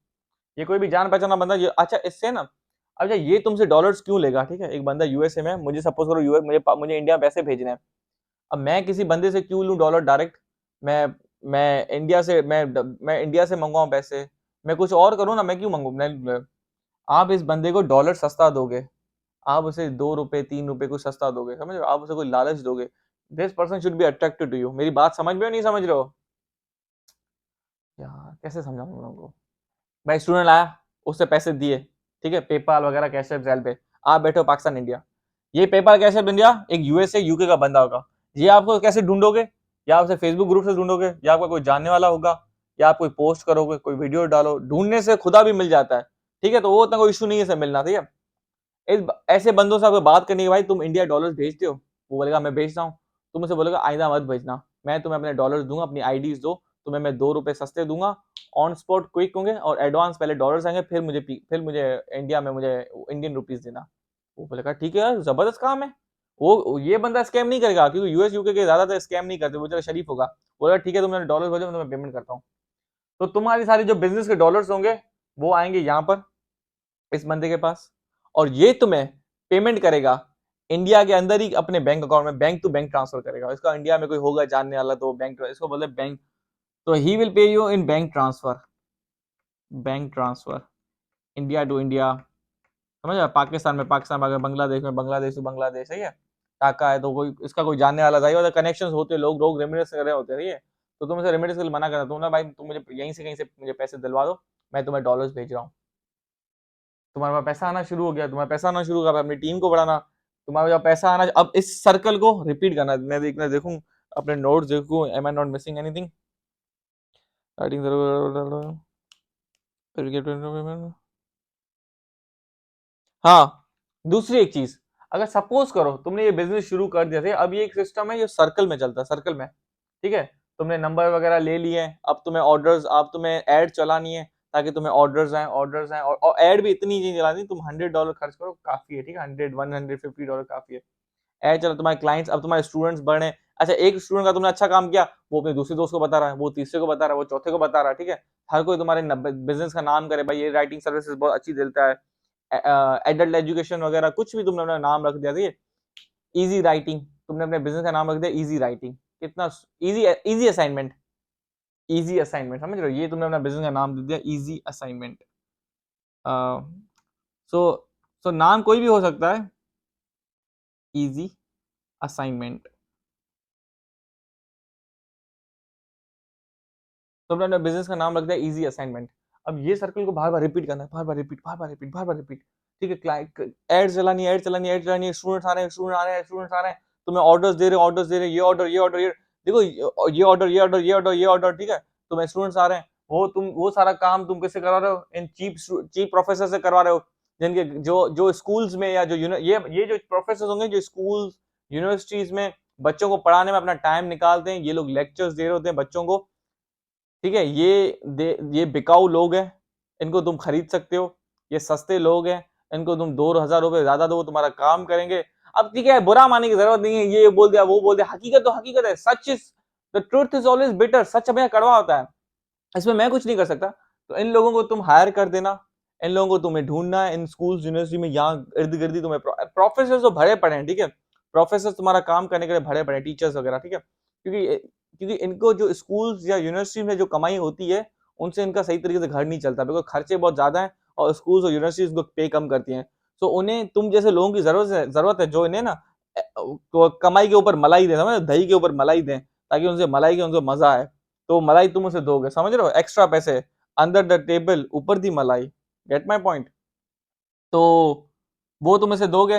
A: ये कोई भी जान पहचाना बंदा, ये अच्छा इससे ना, अच्छा ये तुमसे डॉलर्स क्यों लेगा, ठीक है। एक बंदा यूएसए में, मुझे सपोज करो यूएस, मुझे इंडिया में पैसे भेजने हैं, अब मैं किसी बंदे से क्यों लूं डॉलर डायरेक्ट? मैं मैं इंडिया से मंगवाऊं पैसे, मैं कुछ और करूं ना, मैं क्यों मंगू आप इस बंदे को डॉलर सस्ता दोगे, आप उसे ₹2 ₹3 कुछ सस्ता दोगे, समझ रहे हो, आप उसे कोई लालच दोगे, this person should be attracted to you. मेरी बात समझ में नहीं समझ रहे हो यार? कैसे समझाऊं लोगों को? भाई स्टूडेंट आया, उससे पैसे दिए, ठीक है, पेपाल वगैरह, कैश एप, जेल पे, आप बैठे हो पाकिस्तान इंडिया, ये पेपाल कैश एप इंडिया एक यूएसए यूके का बंदा होगा, ये आपको कैसे ढूंढोगे? या आपसे फेसबुक ग्रुप से ढूंढोगे, या आपका कोई जानने वाला होगा, या आप कोई पोस्ट करोगे, कोई वीडियो डालो, ढूंढने से खुदा भी मिल जाता है, ठीक है। तो वो उतना कोई इशू नहीं है, से मिलना, ठीक है। ऐसे बंदों से आपको बात करनी है, भाई तुम इंडिया डॉलर्स भेजते हो, वो बोलेगा मैं भेजता हूँ, तुम उसे बोलेगा आइंदा मत भेजना, मैं तुम्हें अपने डॉलर्स दूंगा, अपनी आईडीज दो, तुम्हें मैं ₹2 सस्ते दूंगा, ऑन स्पॉट क्विक होंगे, और एडवांस पहले डॉलर्स आएंगे, फिर मुझे इंडिया में मुझे इंडियन रुपीज देना। वो बोलेगा ठीक है यार, जबरदस्त काम है, वो ये बंदा स्कैम नहीं करेगा, क्योंकि यूएस यूके के ज्यादातर स्कैम नहीं करते, वो जरा शरीफ होगा, बोला ठीक है तुम मेरे डॉलर भेजो, मैं तुम्हें पेमेंट करता हूँ। तो तुम्हारी सारी जो बिजनेस के डॉलर्स होंगे वो आएंगे यहाँ पर इस बंदे के पास, और ये तुम्हें पेमेंट करेगा इंडिया के अंदर ही अपने बैंक अकाउंट में, बैंक टू बैंक ट्रांसफर करेगा। इसका इंडिया में कोई होगा जानने वाला तो बैंक, इसको बोले बैंक, तो he will pay you in bank transfer, bank transfer India to India, समझ रहे? पाकिस्तान में पाकिस्तान, अगर बांग्लादेश में बांग्लादेश टू बांग्लादेश, सही है। टाका है तो कोई इसका कोई जानने वाला चाहिए, और कनेक्शन होते लोग लोग रेमिडेंस कर रहे होते, सही है। तो तुम इसे रेमिडेंस के लिए मना करना, तुम ना भाई तुम मुझे यहीं से कहीं से मुझे पैसे दिलवा दो, मैं तुम्हें डॉलर्स भेज रहा हूँ, तुम्हारे पास पैसा आना शुरू हो गया, तुम्हारा पैसा आना शुरू हो गया, अपनी टीम को बढ़ाना, तुम्हारा जब पैसा आना, अब इस सर्कल को रिपीट करना। मैं देखूं अपने नोट्स देखूं, am I not missing anything, हाँ, दूसरी एक चीज, अगर सपोज करो तुमने ये बिजनेस शुरू कर दिया था, अब ये एक सिस्टम है, ये सर्कल में चलता है, सर्कल में, ठीक है। तुमने नंबर वगैरह ले लिए हैं, अब तुम्हें ऑर्डर्स, अब तुम्हें ऐड चलानी है ताकि तुम्हें ऑर्डर्स आए, और ऐड भी इतनी नहीं चलानी, तुम $100 खर्च करो काफी है, ठीक है, 100 $150 काफी है। ऐड चलो, तुम्हारे क्लाइंट्स, अब तुम्हारे स्टूडेंट्स बढ़े, अच्छा एक स्टूडेंट का तुमने अच्छा काम किया, वो अपने दूसरे दोस्त को बता रहा है, वो तीसरे को बता रहा है, वो चौथे को बता रहा है, ठीक है। हर कोई तुम्हारे बिजनेस का नाम करे, भाई ये राइटिंग सर्विसेज बहुत अच्छी देता है, एडल्ट एजुकेशन वगैरह कुछ भी तुमने अपना नाम रख दिया, ठीक है। इजी राइटिंग, तुमने अपने बिजनेस का नाम रख दिया इजी राइटिंग, कितना easy, easy assignment, easy assignment, समझ रहे हो, ये तुमने अपना बिजनेस का नाम दे दिया इजी असाइनमेंट। सो सो नाम कोई भी हो सकता है, इजी असाइनमेंट, तो हमने बिजनेस का नाम रख दिया इजी असाइनमेंट। अब ये सर्कल को बार बार रिपीट करना है, बार बार रिपीट, बार बार रिपीट, बार बार रिपीट, ठीक है। क्लाइंट एड चलानी है, एड चलानी है, एड चलानी है, स्टूडेंट्स आ रहे हैं, स्टूडेंट आ रहे हैं, स्टूडेंट्स आ रहे हैं, तुम्हें ऑर्डर्स दे रहे हैं, ऑर्डर्स दे रहे हैं, ये ऑर्डर, ये ऑर्डर, ये देखो, ये ऑर्डर, ये ऑर्डर, ये ऑर्डर, ये ऑर्डर, ठीक है। तुम्हें स्टूडेंट्स आ रहे हैं, वो सारा काम तुम किससे करवा रहे हो, इन चीप प्रोफेसर से करवा रहे हो, जिनके जो जो स्कूल्स में, या जो ये जो प्रोफेसर होंगे जो स्कूल यूनिवर्सिटीज में बच्चों को पढ़ाने में अपना टाइम निकालते हैं, ये लोग लेक्चर्स दे रहे होते हैं बच्चों को, ठीक है। ये बिकाऊ लोग हैं, इनको तुम खरीद सकते हो, ये सस्ते लोग हैं, इनको तुम 2,000 रुपए ज्यादा दो, तुम्हारा काम करेंगे। अब ठीक है, बुरा मानने की जरूरत नहीं है, ये बोल दिया वो बोल दिया, हकीकत तो हकीकत है, सच is, the truth is always bitter, सच हमें कड़वा होता है, इसमें मैं कुछ नहीं कर सकता। तो इन लोगों को तुम हायर कर देना, इन लोगों को तुम्हें ढूंढना है इन स्कूल यूनिवर्सिटी में, यहाँ इर्द गिर्द तुम्हें प्रोफेसर तो भरे पड़े हैं, ठीक है। प्रोफेसर तुम्हारा काम करने के लिए भरे पड़े हैं, टीचर्स वगैरह, ठीक है। क्योंकि क्योंकि इनको जो स्कूल या यूनिवर्सिटी में जो कमाई होती है, उनसे इनका सही तरीके से घर नहीं चलता, बिकॉज खर्चे बहुत ज्यादा है, और स्कूल और यूनिवर्सिटीज को पे कम करती हैं। तो उन्हें तुम जैसे लोगों की जरूरत है जो इन्हें ना तो कमाई के ऊपर मलाई दें, समझ, दही के ऊपर मलाई दें, ताकि उनसे मलाई के उनको मजा आए। तो मलाई तुम उसे दोगे, समझ रहे हो, एक्स्ट्रा पैसे, अंडर द टेबल ऊपर दी मलाई, गेट माई पॉइंट। तो वो तुम इसे दोगे,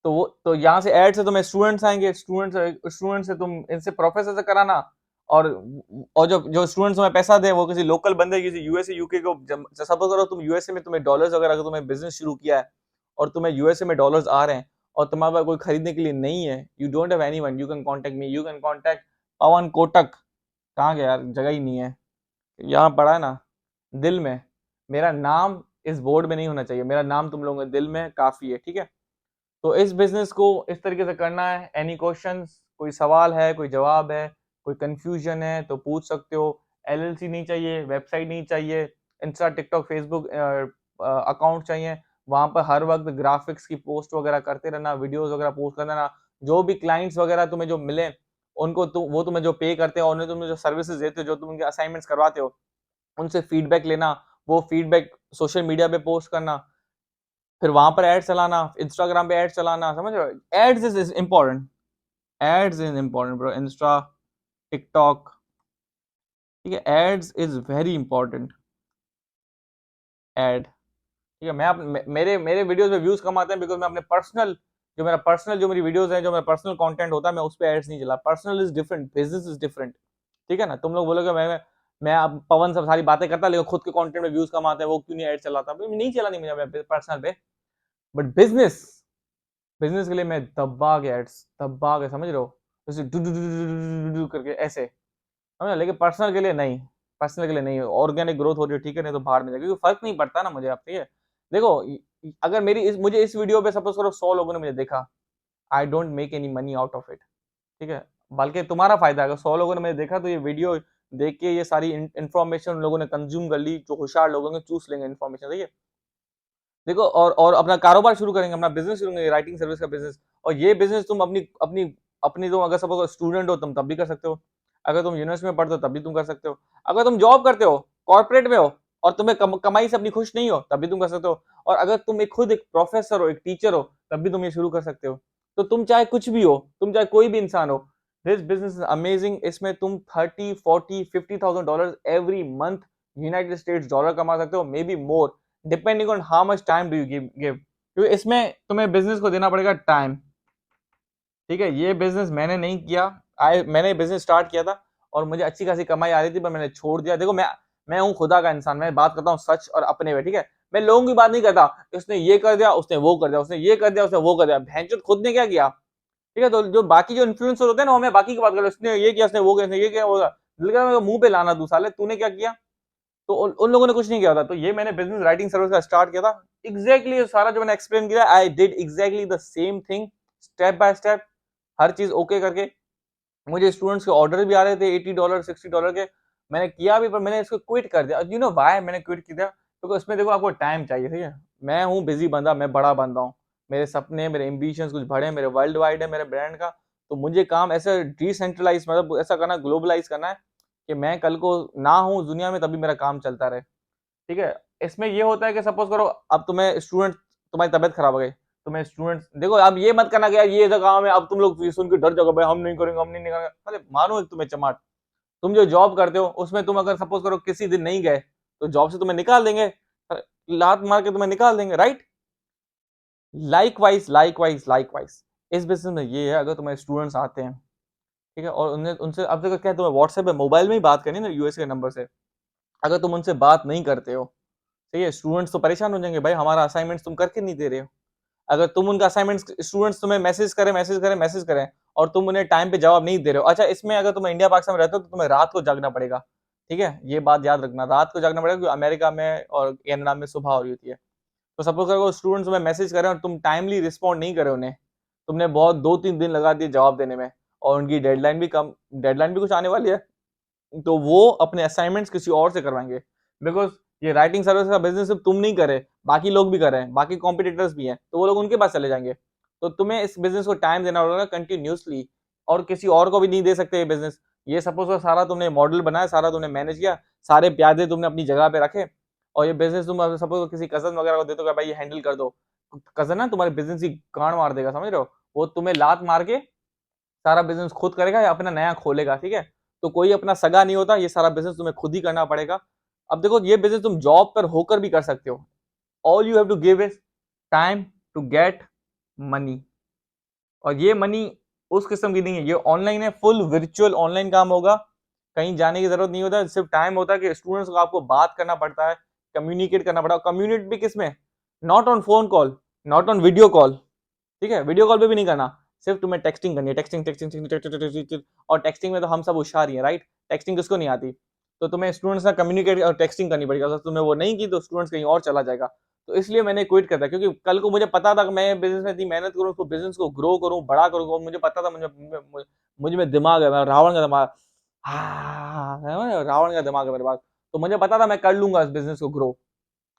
A: तो वो तो यहाँ से ऐड से तुम्हें स्टूडेंट्स आएंगे, स्टूडेंट से तुम इनसे प्रोफेसर से कराना, और जो जो स्टूडेंट्स तुम्हें पैसा दे वो किसी लोकल बंदे, किसी यूएसए यूके को, सपोज करो तुम यूएसए में, तुम्हें डॉलर्स वगैरह का तुम्हें बिजनेस शुरू किया है, और तुम्हें यूएसए में डॉलर्स आ रहे हैं, और तुम्हारे पास कोई खरीदने के लिए नहीं है, you don't have anyone, you can contact me, you can contact Pawan Kotak. कहाँ गया यार, जगह ही नहीं है, यहाँ पड़ा है ना, दिल में। मेरा नाम इस बोर्ड में नहीं होना चाहिए, मेरा नाम तुम लोगों के दिल में काफी है, ठीक है। तो इस बिजनेस को इस तरीके से करना है। एनी क्वेश्चंस, कोई सवाल है, कोई जवाब है, कोई कंफ्यूजन है तो पूछ सकते हो। एलएलसी नहीं चाहिए, वेबसाइट नहीं चाहिए, इंस्टा टिकटॉक फेसबुक अकाउंट चाहिए, वहां पर हर वक्त ग्राफिक्स की पोस्ट वगैरह करते रहना, वीडियोस वगैरह पोस्ट करते रहना। जो भी क्लाइंट्स वगैरह तुम्हें जो मिले, उनको वो तुम्हें जो पे करते हैं, और उन्हें तुम्हें जो सर्विसेज देते हो, जो तुम उनके असाइनमेंट्स करवाते हो, उनसे फीडबैक लेना, वो फीडबैक सोशल मीडिया पे पोस्ट करना, फिर वहां पर एड चलाना, इंस्टाग्राम पे एड चलाना, समझ रहे हो। Ads is important, ads is important bro, Insta, TikTok, ठीक है, ads is very important, ad, ठीक है। मेरे मेरे वीडियोस में व्यूज कम आते हैं, बिकॉज मैं अपने पर्सनल, जो मेरी वीडियोस हैं, जो मेरा पर्सनल कंटेंट होता है, मैं उस पे एड्स नहीं चला। Personal is different, business is different, ठीक है ना। तुम लोग बोलोगे मैं अब पवन सब सारी बातें करता, लेकिन खुद के कंटेंट में व्यूज कम आते हैं, वो क्यों नहीं एड चलाता, नहीं चलानी मुझे पर्सनल पे। बट बिजनेस, बिजनेस के लिए मैं दबा के एड्स, दबा के, समझ रहे हो, जैसे do do do do do do करके ऐसे, समझ रहे हो? लेकिन पर्सनल के लिए नहीं, पर्सनल के लिए नहीं, ऑर्गेनिक ग्रोथ हो रही है, ठीक है, नहीं तो बाहर में जाए, क्योंकि फर्क नहीं पड़ता ना मुझे, आप, ठीक है। देखो, अगर मुझे इस वीडियो पे सपोज करो 100 लोगों ने मुझे देखा, I don't make any money out of it, ठीक है, बल्कि तुम्हारा फायदा है। अगर 100 लोगों ने मैंने देखा तो ये वीडियो देख के ये सारी इन्फॉर्मेशन उन लोगों ने कंज्यूम कर ली, जो होशियार लोग होंगे चूस लेंगे इन्फॉर्मेशन, ठीक है। देखो, और अपना कारोबार शुरू करेंगे, अपना बिजनेस शुरू करेंगे, राइटिंग सर्विस का बिजनेस। और ये बिजनेस तुम अपनी अपनी अपनी तुम अगर सपोज स्टूडेंट हो तुम तब भी कर सकते हो, अगर तुम यूनिवर्सिटी में पढ़ते हो तब भी तुम कर सकते हो, अगर तुम जॉब करते हो कॉर्पोरेट में हो और तुम्हें कमाई से अपनी खुश नहीं हो तब भी तुम कर सकते हो, और अगर तुम खुद एक प्रोफेसर हो, एक टीचर हो, तब भी तुम ये शुरू कर सकते हो। तो तुम चाहे कुछ भी हो, तुम चाहे कोई भी इंसान हो, दिस बिजनेस इज अमेजिंग। इसमें तुम 30, 40, 50,000 dollar every month United states dollar कमा सकते हो, may be more, depending on how much time do you give. क्योंकि इसमें तुम्हें बिजनेस को देना पड़ेगा टाइम, ठीक है। ये बिजनेस मैंने नहीं किया, मैंने बिजनेस स्टार्ट किया था और मुझे अच्छी खासी कमाई आ रही थी, पर मैंने छोड़ दिया। देखो, मैं हूँ खुदा का इंसान, मैं बात करता हूँ सच और अपने में, ठीक है। मैं लोगों की बात नहीं करता, उसने ये कर दिया, उसने वो कर दिया, उसने ये कर दिया, उसने वो कर दिया, भैंचोद खुद ने क्या किया, ठीक है। तो जो बाकी जो इन्फ्लुएंसर होते हैं ना, मैं बाकी की बात कर, उसने ये किया, उसने वो किया, उसने ये किया, वो किया। लेकिन मुंह पे लाना तू साले, तूने क्या किया? तो उन लोगों ने कुछ नहीं किया था। तो ये मैंने बिजनेस राइटिंग सर्विस का स्टार्ट किया था, एग्जैक्टली सारा जो मैंने एक्सप्लेन किया, I did exactly the same thing, step by step, हर चीज ओके करके। मुझे स्टूडेंट्स के ऑर्डर भी आ रहे थे $80 $60 के, मैंने किया भी, पर मैंने इसको क्विट कर दिया। यू नो व्हाई मैंने क्विट किया? क्योंकि उसमें देखो आपको टाइम चाहिए, ठीक है। मैं हूँ बिजी बंदा, मैं बड़ा बंदा हूँ, मेरे सपने, मेरे एम्बिशंस कुछ बड़े हैं, मेरे वर्ल्ड वाइड है मेरे ब्रांड का। तो मुझे काम ऐसे डिसेंट्रलाइज, मतलब ऐसा करना, ग्लोबलाइज करना है कि मैं कल को ना हूँ दुनिया में तभी मेरा काम चलता रहे, ठीक है। इसमें ये होता है कि सपोज करो अब तुम्हें स्टूडेंट, तुम्हारी तबियत खराब हो गई, तुम्हें स्टूडेंट्स, देखो अब ये मत करना कि यार ये ऐसा काम है, अब तुम लोग सुन के डर जाओगे, भाई हम नहीं करेंगे, हम नहीं करेंगे। अरे मानो एक तुम्हें चमाट, तुम जो जॉब करते हो उसमें तुम अगर सपोज करो किसी दिन नहीं गए तो जॉब से तुम्हें निकाल देंगे, लात मार के तुम्हें निकाल देंगे, राइट। लाइक वाइज इस बिजनेस में ये है, अगर तुम्हारे स्टूडेंट्स आते हैं, ठीक है, और उन्हें उनसे अब देखो क्या है, तुम्हें व्हाट्सएप पे मोबाइल में ही बात करनी है ना, यूएस के नंबर से, अगर तुम उनसे बात नहीं करते हो, ठीक है, स्टूडेंट्स तो परेशान हो जाएंगे, भाई हमारा असाइनमेंट्स तुम करके नहीं दे रहे हो। अगर तुम उनका असाइनमेंट्स, स्टूडेंट्स तुम्हें मैसेज करें और तुम उन्हें टाइम पे जवाब नहीं दे रहे हो, अच्छा इसमें अगर तुम इंडिया पाकिस्तान में रहते हो तो तुम्हें रात को जागना पड़ेगा, ठीक है, ये बात याद रखना, रात को जागना पड़ेगा, क्योंकि अमेरिका में और कनाडा में सुबह हो रही होती है। तो सपोज करो स्टूडेंट्स तुम्हें मैसेज करें और तुम टाइमली रिस्पॉन्ड नहीं करे उन्हें, तुमने बहुत 2-3 दिन लगा दिए जवाब देने में, और उनकी डेडलाइन भी कुछ आने वाली है, तो वो अपने असाइनमेंट्स किसी और से करवाएंगे। बिकॉज ये राइटिंग सर्विस का बिजनेस सिर्फ तुम नहीं करे, बाकी लोग भी कर रहे हैं, बाकी कॉम्पिटिटर्स भी हैं, तो वो लोग उनके पास चले जाएंगे। तो तुम्हें इस बिजनेस को टाइम देना होगा कंटिन्यूसली, और किसी और को भी नहीं दे सकते ये बिजनेस। ये सपोज सारा तुमने मॉडल बनाया, सारा तुमने मैनेज किया, सारे प्यादे तुमने अपनी जगह पे रखे, और ये बिजनेस तुम सपोज किसी कजन वगैरह को दे दो, भाई ये हैंडल कर दो, कजन ना तुम्हारे बिजनेस की गांड मार देगा, समझ रहे हो, वो तुम्हें लात मार के सारा बिजनेस खुद करेगा या अपना नया खोलेगा, ठीक है। तो कोई अपना सगा नहीं होता, ये सारा बिजनेस तुम्हें खुद ही करना पड़ेगा। अब देखो, ये बिजनेस तुम जॉब पर होकर भी कर सकते हो, all you have to give is time to get money. और ये मनी उस किस्म की नहीं है, ये ऑनलाइन है, फुल वर्चुअल ऑनलाइन काम होगा, कहीं जाने की जरूरत नहीं होता, सिर्फ टाइम होता है कि स्टूडेंट्स को आपको बात करना पड़ता है, कम्युनिकेट करना पड़ता है, कम्युनिकेट भी किस में, not on phone call, not on video call, ठीक है, वीडियो कॉल पे भी नहीं करना, सिर्फ तुम्हें टेक्सटिंग करनी है, टेक्सटिंग। और टेक्सटिंग में तो हम सब होशियार ही हैं, राइट, टेक्सटिंग किसको नहीं आती। तो तुम्हें स्टूडेंट्स से कम्युनिकेट और टेक्सटिंग करनी पड़ेगी, अगर तुमने वो नहीं की तो स्टूडेंट्स कहीं और चला जाएगा। तो इसलिए मैंने क्विट कर दिया, क्योंकि कल को मुझे पता था कि मैं बिजनेस में इतनी मेहनत करूँ, उसको बिजनेस को ग्रो करूँ, बड़ा करूँ, और मुझे पता था, मुझे में दिमाग है, मैं रावण का दिमाग, हाँ रावण का दिमाग है मेरे पास, तो मुझे पता था मैं कर लूंगा इस बिजनेस को grow.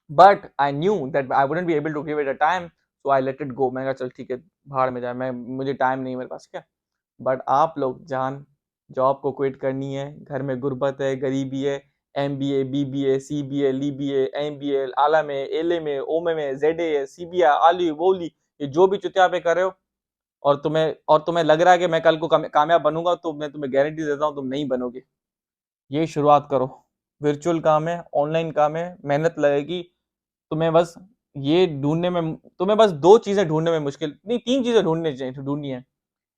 A: But I knew that I wouldn't be able to give it a time, so I let it go. मैंने कहा चल ठीक है, भाड़ में जाए, मैं मुझे टाइम नहीं है मेरे पास, ठीक है। बट आप लोग जान, जॉब को क्विट करनी है, घर में गुर्बत है, गरीबी है, MBA BBA CBA LBA MBA आला में, एले में, ओमे में, जेडे है, CBA आली बोली, ये जो भी चुतिया पे कर रहे हो, और तुम्हें लग रहा है कि मैं कल को कामयाब बनूंगा, तो मैं तुम्हें गारंटी देता हूँ तुम नहीं बनोगे। ये शुरुआत करो, वर्चुअल काम है, ऑनलाइन काम है, मेहनत लगेगी, तुम्हें बस ये ढूंढने में, तुम्हें बस दो चीजें ढूंढने में मुश्किल नहीं, तीन चीजें ढूंढनी है।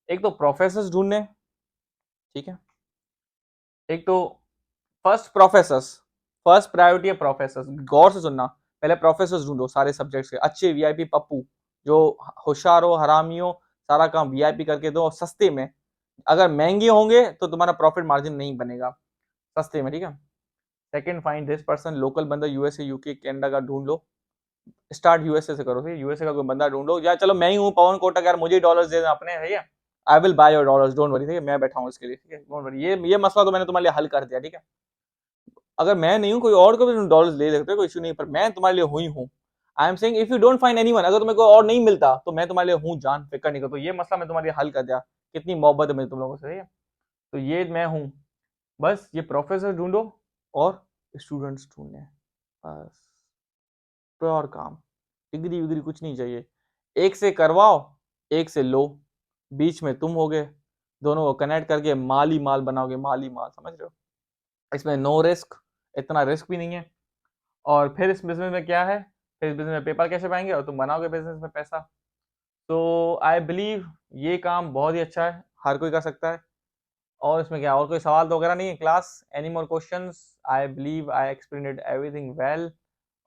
A: एक तो प्रोफेसर्स ढूंढने, ठीक है, एक तो फर्स्ट प्रोफेसर्स, फर्स्ट प्रायोरिटी है प्रोफेसर्स, गौर से सुनना, पहले प्रोफेसर्स ढूंढो सारे सब्जेक्ट्स के, अच्छे VIP पप्पू, जो होशियार हो, हरामी हो, सारा काम VIP करके दो, और सस्ते में। अगर महंगे होंगे तो तुम्हारा प्रॉफिट मार्जिन नहीं बनेगा, सस्ते में, ठीक है। Second, find this person, local बंदा USA UK कनाडा का ढूंढ लो, स्टार्ट यूएसए से करो, फिर यूएसए का कोई बंदा ढूंढो, या चलो मैं ही हूँ पवन कोटक यार, मुझे डॉलर्स दे देना अपने, भैया I will by your dollars, don't worry, ठीक है, मैं बैठा हूँ इसके लिए, ठीक है, डोंट वरी, ये मसला तो मैंने तुम्हारे लिए हल कर दिया, ठीक है। अगर मैं नहीं हूँ, कोई और को भी तुम डॉलर्स ले लेते हो, कोई इशू नहीं, पर मैं तुम्हारे लिए हुई हूँ। I am saying if you don't find anyone, अगर तुम्हें कोई और नहीं मिलता तो मैं तुम्हारे लिए हूँ जान, फिक्र नहीं करो, तो ये मसला मैं तुम्हारे लिए हल कर दिया। कितनी मोहब्बत है मेरी तुम लोगों से, ठीक है। तो ये मैं हूँ, बस ये प्रोफेसर ढूंढो और स्टूडेंट्स ढूंढने हैं, बस प्योर काम, डिग्री विग्री कुछ नहीं चाहिए। एक से करवाओ, एक से लो, बीच में तुम होगे, दोनों को कनेक्ट करके माली माल बनाओगे, माली माल, समझ रहे हो। इसमें नो रिस्क, इतना रिस्क भी नहीं है। और फिर इस बिजनेस में क्या है, फिर इस बिजनेस में पेपर कैसे पाएंगे, और तुम बनाओगे बिजनेस में पैसा। तो आई बिलीव ये काम बहुत ही अच्छा है, हर कोई कर सकता है। और इसमें क्या, और कोई सवाल तो वगैरह नहीं है class, any more questions? I believe I explained everything well.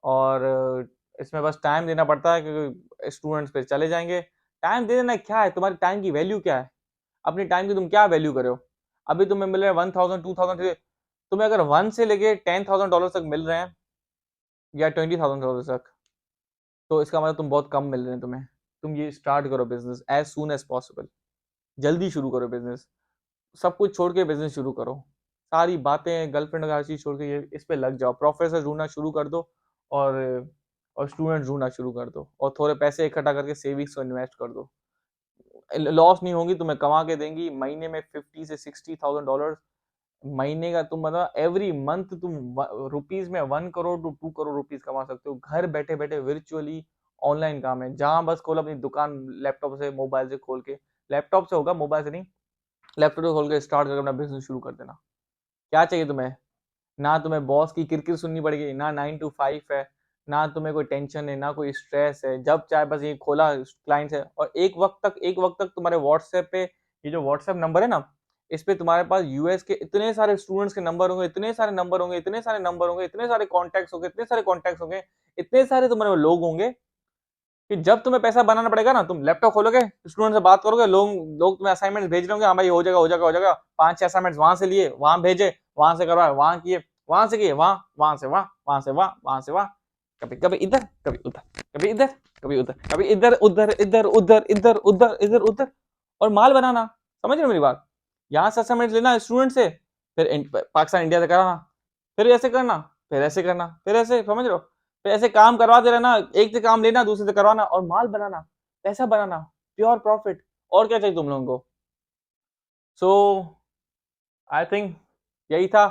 A: और इसमें बस टाइम देना पड़ता है, क्योंकि स्टूडेंट्स पे चले जाएंगे। टाइम दे देना, क्या है तुम्हारी टाइम की वैल्यू क्या है, अपनी टाइम की तुम क्या वैल्यू करे हो। अभी तुम्हें मिल रहे हैं 1000 2000, तुम्हें अगर 1 से लेके $10,000 तक मिल रहे हैं, या $20,000 तक, तो इसका मतलब तुम बहुत कम मिल रहे हैं तुम्हें। तुम ये स्टार्ट करो business as soon as possible, जल्दी शुरू करो बिजनेस, सब कुछ छोड़ के बिजनेस शुरू करो, सारी बातें गर्लफ्रेंड हर चीज छोड़ के ये इस पे लग जाओ, प्रोफेसर ढूंढना शुरू कर दो, और और स्टूडेंट ढूंढना शुरू कर दो, और थोड़े पैसे इकट्ठा करके सेविंग्स में इन्वेस्ट कर दो। लॉस नहीं होंगी, तुम्हें कमा के देंगी महीने में $50,000 से $60,000। महीने का तुम मतलब एवरी मंथ तुम रुपीज में 1 करोड़ to 2 करोड़ रुपीज कमा सकते हो, घर बैठे बैठे वर्चुअली। ऑनलाइन काम है, जहां बस खोलो अपनी दुकान, लैपटॉप से मोबाइल से खोल के, लैपटॉप से होगा, मोबाइल से नहीं, लैपटॉप से खोल के स्टार्ट करके अपना बिजनेस शुरू कर देना। क्या चाहिए तुम्हें, ना तुम्हें बॉस की किरकिर सुननी पड़ेगी, ना 9 to 5 है, ना तुम्हें कोई टेंशन है, ना कोई स्ट्रेस है, जब चाहे बस ये खोला क्लाइंट है, और एक वक्त तक तुम्हारे व्हाट्सएप पे, ये जो व्हाट्सएप नंबर है ना, इस पे तुम्हारे पास यूएस के इतने सारे स्टूडेंट्स के नंबर होंगे, इतने सारे नंबर होंगे, इतने सारे नंबर होंगे, इतने सारे कॉन्टैक्ट्स होंगे, इतने सारे कॉन्टैक्ट्स होंगे, इतने सारे तुम्हारे लोग होंगे, कि जब तुम्हें पैसा बनाना पड़ेगा ना, तुम लैपटॉप खोलोगे, स्टूडेंट से बात करोगे, लोग लोग तुम्हें असाइनमेंट भेज रहे होंगे, हाँ भाई हो जाएगा हो जाएगा हो जाएगा, 5 6 असाइनमेंट वहां से लिए, वहां भेजे, वहां से करवाए, वहां किए, वहां से किए, वहां, वहां से वहां, वहां से वहां, वहां से वहां, कभी कभी इधर, कभी उधर, कभी इधर, कभी उधर, कभी इधर उधर, इधर उधर, इधर उधर, इधर उधर, और माल बनाना। समझ रहे हो मेरी बात, यहाँ से असाइनमेंट लेना स्टूडेंट से, फिर पाकिस्तान इंडिया से कराना, फिर ऐसे करना, फिर ऐसे करना, फिर ऐसे, समझ रहे हो, फिर ऐसे काम करवाते रहना, एक से काम लेना, दूसरे से करवाना, और माल बनाना, पैसा बनाना, प्योर प्रॉफिट। और क्या चाहिए तुम लोगों को। सो आई थिंक यही था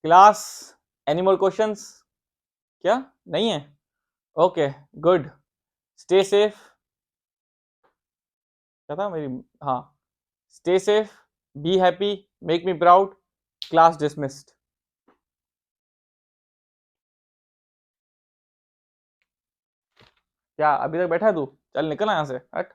A: क्लास। एनिमल क्वेश्चंस क्या नहीं है? Okay, good, stay safe. क्या था मेरी, हाँ, stay safe, be happy, make me proud, class dismissed. क्या अभी तक बैठा है तू, चल निकल यहाँ से, हट।